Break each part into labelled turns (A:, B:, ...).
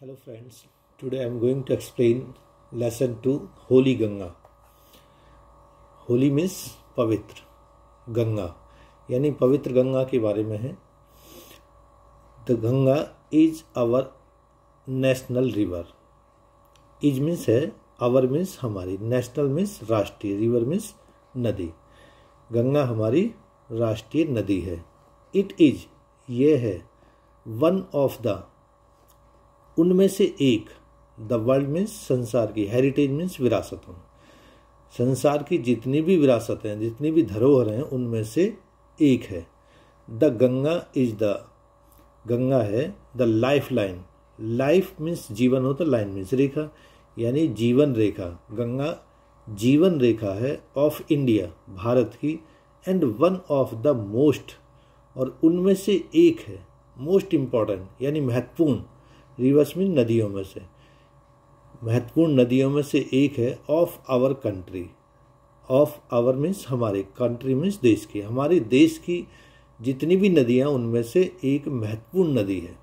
A: Hello friends, today I am going to explain lesson 2 Holy Ganga. Holy means पवित्र, गंगा यानी पवित्र गंगा के बारे में है. The Ganga is our national river. Is means है, our means हमारी, national means राष्ट्रीय, river means नदी. गंगा हमारी राष्ट्रीय नदी है. It is ये है one of the उनमें से एक. द वर्ल्ड मीन्स संसार की, हेरिटेज मीन्स विरासतों, संसार की जितनी भी विरासतें हैं, जितनी भी धरोहर हैं, उनमें से एक है. The Ganga is the, Ganga है the life line. Life means जीवन होता, लाइन मीन्स रेखा, यानी जीवन रेखा. गंगा जीवन रेखा है ऑफ इंडिया, भारत की. And one of the most, और उनमें से एक है, मोस्ट इम्पॉर्टेंट यानी महत्वपूर्ण. रिवर्स मीन नदियों में से, महत्वपूर्ण नदियों में से एक है. Of our country, of our means हमारे, कंट्री मीन्स देश की, हमारे देश की जितनी भी नदियां उनमें से एक महत्वपूर्ण नदी है.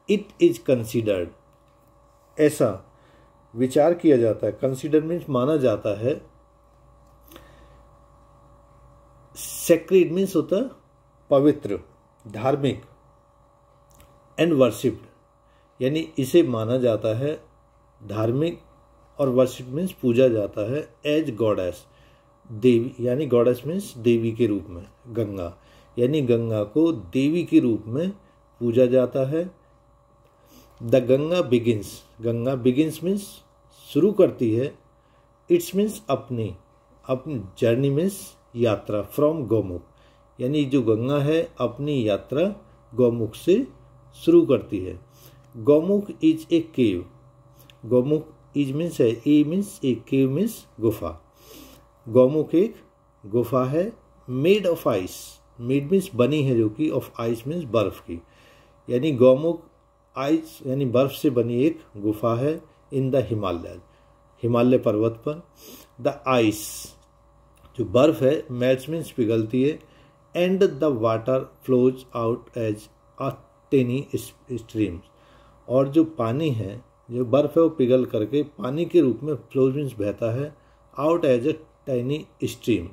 A: इट इज कंसिडर्ड, ऐसा विचार किया जाता है. कंसिडर मीन्स माना जाता है. सेक्रेड मीन्स होता पवित्र, धार्मिक. एंड वर्शिप्ड यानी इसे माना जाता है धार्मिक, और वर्शिप मीन्स पूजा जाता है. एज गॉडेस, देवी, यानी गॉडेस मीन्स देवी के रूप में. गंगा यानी गंगा को देवी के रूप में पूजा जाता है. The Ganga begins, Ganga begins means शुरू करती है. इट्स मीन्स अपनी, अपनी जर्नी मीन्स यात्रा. फ्रॉम गौमुख, यानी जो गंगा है अपनी यात्रा गौमुख से शुरू करती है. Gaumukh is a cave, Gaumukh is means है, ए मीन्स ए, केव मीन्स गुफा. गौमुख एक गुफा है. Made of ice, made means बनी है, जो कि ऑफ आइस मीन्स बर्फ की, यानी गौमुख आइस यानी बर्फ से बनी एक गुफा है. इन द हिमालय, हिमालय पर्वत पर. द आइस जो बर्फ है, मेल्ट्स मीन्स पिघलती है. And the water flows out as a tiny streams, और जो पानी है, जो बर्फ है, वो पिघल करके पानी के रूप में, फ्लोज मीन्स बहता है. Out as a tiny stream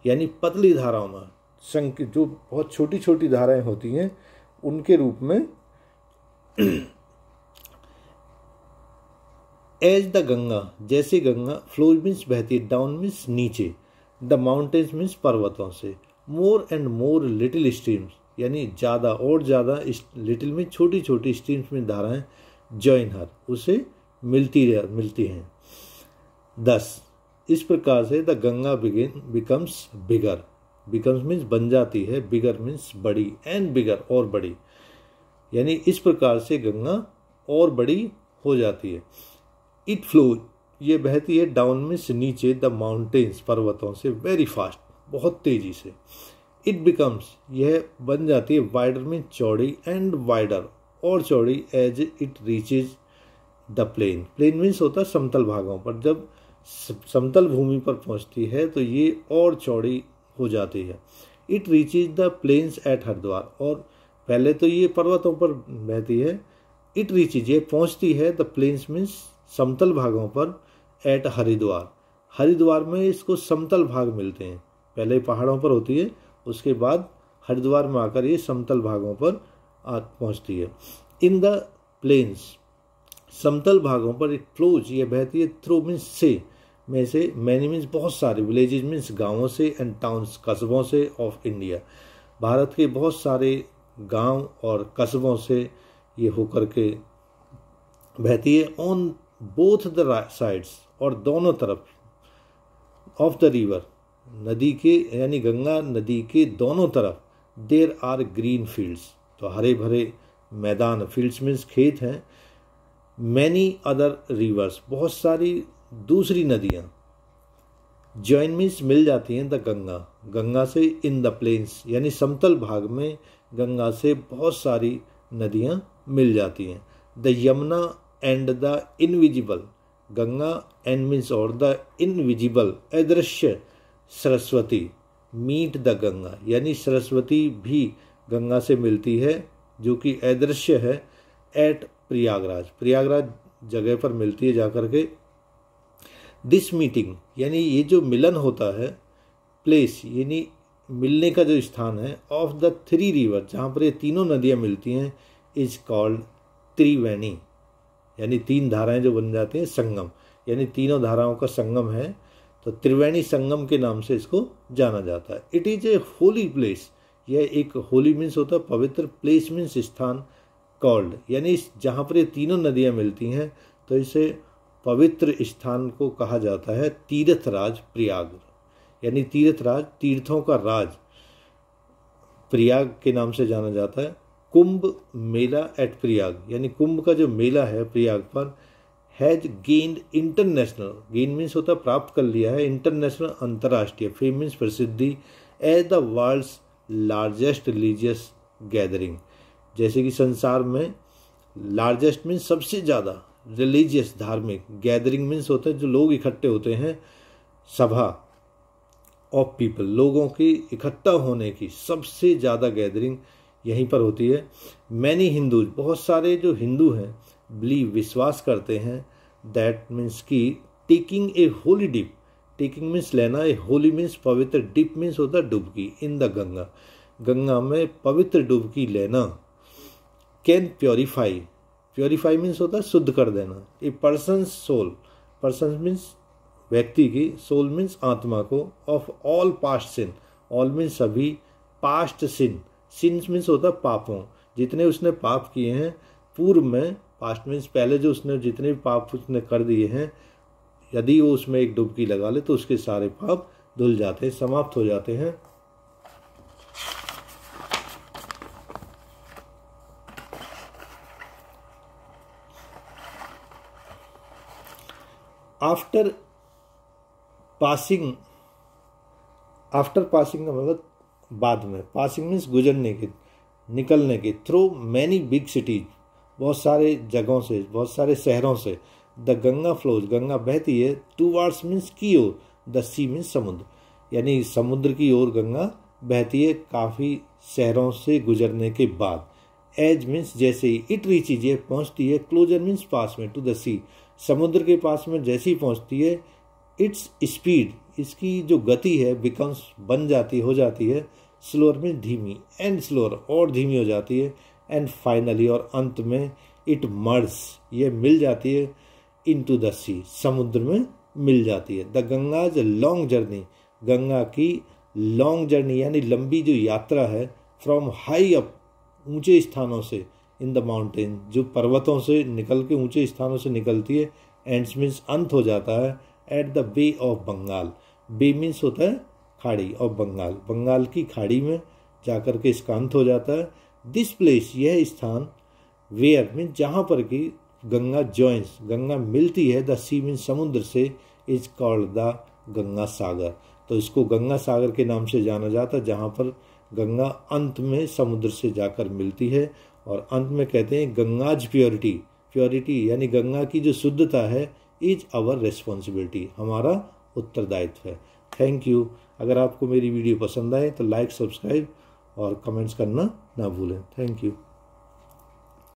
A: यानी पतली धाराओं में, जो बहुत छोटी छोटी धाराएं होती हैं उनके रूप में. एज द गंगा, जैसे गंगा. फ्लोज मीन्स बहती है, डाउन मीन्स नीचे. द माउंटेन्स मीन्स पर्वतों से. More and more little streams यानी ज़्यादा और ज़्यादा, लिटिल में छोटी छोटी, स्ट्रीम्स में धाराएं. जॉइन हर, उसे मिलती हैं. 10 इस प्रकार से the Ganga becomes bigger. Becomes means बन जाती है, बिगर मीन्स बड़ी. एंड बिगर और बड़ी, यानी इस प्रकार से गंगा और बड़ी हो जाती है. इट फ्लो ये बहती है. डाउन मीन्स नीचे. द माउंटेन्स पर्वतों से. वेरी फास्ट बहुत तेजी से. इट बिकम्स यह बन जाती है. वाइडर में चौड़ी. एंड वाइडर और चौड़ी. As it reaches the plain. Plain means होता है समतल भागों पर. जब समतल भूमि पर पहुंचती है तो ये और चौड़ी हो जाती है. It reaches the plains at Haridwar, और पहले तो ये पर्वतों पर बहती है. इट रीचेज ये पहुंचती है. द प्लेन्स मीन्स समतल भागों पर. एट हरिद्वार, हरिद्वार में इसको समतल भाग मिलते हैं. पहले पहाड़ों पर होती है, उसके बाद हरिद्वार में आकर ये समतल भागों पर पहुंचती है. इन द प्लेन्स समतल भागों पर. एक फ्लोज ये बहती है. थ्रू मीन्स से, में से. मैनी मीन्स बहुत सारे. विलेजेस मीन्स गांवों से. एंड टाउन्स कस्बों से. ऑफ इंडिया भारत के बहुत सारे गांव और कस्बों से ये होकर के बहती है. ऑन बोथ द साइड्स, और दोनों तरफ. ऑफ द रिवर नदी के, यानी गंगा नदी के दोनों तरफ. देर आर ग्रीन फील्ड्स, तो हरे भरे मैदान. फील्ड्स मीन्स खेत हैं. मैनी अदर रिवर्स, बहुत सारी दूसरी नदियाँ. जॉइन मीन्स मिल जाती हैं. द गंगा, गंगा से. इन द प्लेन्स यानी समतल भाग में गंगा से बहुत सारी नदियाँ मिल जाती हैं. The Yamuna and the invisible, Ganga and means और, द इनविजिबल अदृश्य सरस्वती. मीट द गंगा यानी सरस्वती भी गंगा से मिलती है, जो कि अदृश्य है. एट प्रयागराज, प्रयागराज जगह पर मिलती है जाकर के। दिस मीटिंग यानी ये जो मिलन होता है, प्लेस यानी मिलने का जो स्थान है, ऑफ द थ्री रिवर जहाँ पर ये तीनों नदियाँ मिलती हैं, इज कॉल्ड त्रिवेणी, यानी तीन धाराएं जो बन जाती हैं, संगम, यानी तीनों धाराओं का संगम है, तो त्रिवेणी संगम के नाम से इसको जाना जाता है। It is a holy place, यह एक होली मीन्स होता है पवित्र, प्लेस मीन्स स्थान, कॉल्ड यानी जहाँ पर ये तीनों नदियाँ मिलती हैं तो इसे पवित्र स्थान को कहा जाता है तीर्थराज प्रयाग, यानी तीर्थराज, तीर्थों का राज प्रयाग के नाम से जाना जाता है। कुंभ मेला एट प्रयाग, यानी कुंभ का जो मेला है प्रयाग पर, has gained international, gain means होता है प्राप्त कर लिया है, इंटरनेशनल अंतर्राष्ट्रीय, फेम मीन्स प्रसिद्धि, as the world's largest religious gathering, जैसे कि संसार में लार्जेस्ट मीन्स सबसे ज़्यादा, रिलीजियस धार्मिक, गैदरिंग मीन्स होता है जो लोग इकट्ठे होते हैं, सभा, ऑफ पीपल लोगों की इकट्ठा होने की सबसे ज़्यादा गैदरिंग यहीं पर होती है। मैनी हिंदू, बहुत सारे जो हिंदू हैं, बिलीव विश्वास करते हैं, दैट मीन्स कि taking a Holi dip, taking means लेना, ए होली मीन्स पवित्र, डिप मीन्स होता है डुबकी, इन द गंगा, गंगा में पवित्र डुबकी लेना, कैन प्योरीफाई, प्योरीफाई मीन्स होता है शुद्ध कर देना, a person soul, person means व्यक्ति की, सोल मीन्स आत्मा को, of all past sin, all means सभी, पास्ट सिन, सिन मीन्स होता है पापों, जितने उसने पाप किए हैं पूर्व में, पास्ट मीन्स पहले जो उसने जितने भी पाप उसने कर दिए हैं, यदि वो उसमें एक डुबकी लगा ले तो उसके सारे पाप धुल जाते हैं, समाप्त हो जाते हैं। आफ्टर पासिंग, आफ्टर पासिंग का मतलब बाद में, पासिंग मीन्स गुजरने के, निकलने के, थ्रू मैनी बिग सिटीज, बहुत सारे जगहों से, बहुत सारे शहरों से, द गंगा फ्लोज, गंगा बहती है, टूवार्ड्स मीन्स की ओर, द सी मीन्स समुद्र, यानी समुद्र की ओर गंगा बहती है काफ़ी शहरों से गुजरने के बाद। एज मीन्स जैसे ही, इट रीचेज ये पहुँचती है, क्लोजर मीन्स पास में, टू द सी समुद्र के पास में जैसी पहुँचती है, इट्स स्पीड इसकी जो गति है, बिकम्स बन जाती हो जाती है, स्लोअर में धीमी, एंड स्लोअर और धीमी हो जाती है, एंड फाइनली और अंत में, इट मर्ज ये मिल जाती है, इनटू द सी समुद्र में मिल जाती है। द गंगाज लॉन्ग जर्नी, गंगा की लॉन्ग जर्नी यानी लंबी जो यात्रा है, फ्रॉम हाई अप ऊंचे स्थानों से, इन द माउंटेन जो पर्वतों से निकल के ऊंचे स्थानों से निकलती है, एंड्स मीन्स अंत हो जाता है, at the Bay of Bengal, bay means होता है खाड़ी, ऑफ बंगाल, बंगाल की खाड़ी में जाकर के इसका अंत हो जाता है। दिस प्लेस यह स्थान, वेयर मीन्स जहाँ पर कि गंगा जॉइंस गंगा मिलती है, द सी मीन्स समुद्र से, is called the Ganga Sagar, तो इसको गंगा सागर के नाम से जाना जाता है, जहाँ पर गंगा अंत में समुद्र से जाकर मिलती है। और अंत में कहते हैं गंगाज प्योरिटी, प्योरिटी यानी गंगा की जो शुद्धता है, इज आवर रिस्पॉन्सिबिलिटी, हमारा उत्तरदायित्व है। Thank you. अगर आपको मेरी वीडियो पसंद आए तो लाइक, सब्सक्राइब और कमेंट्स करना ना भूलें। Thank you.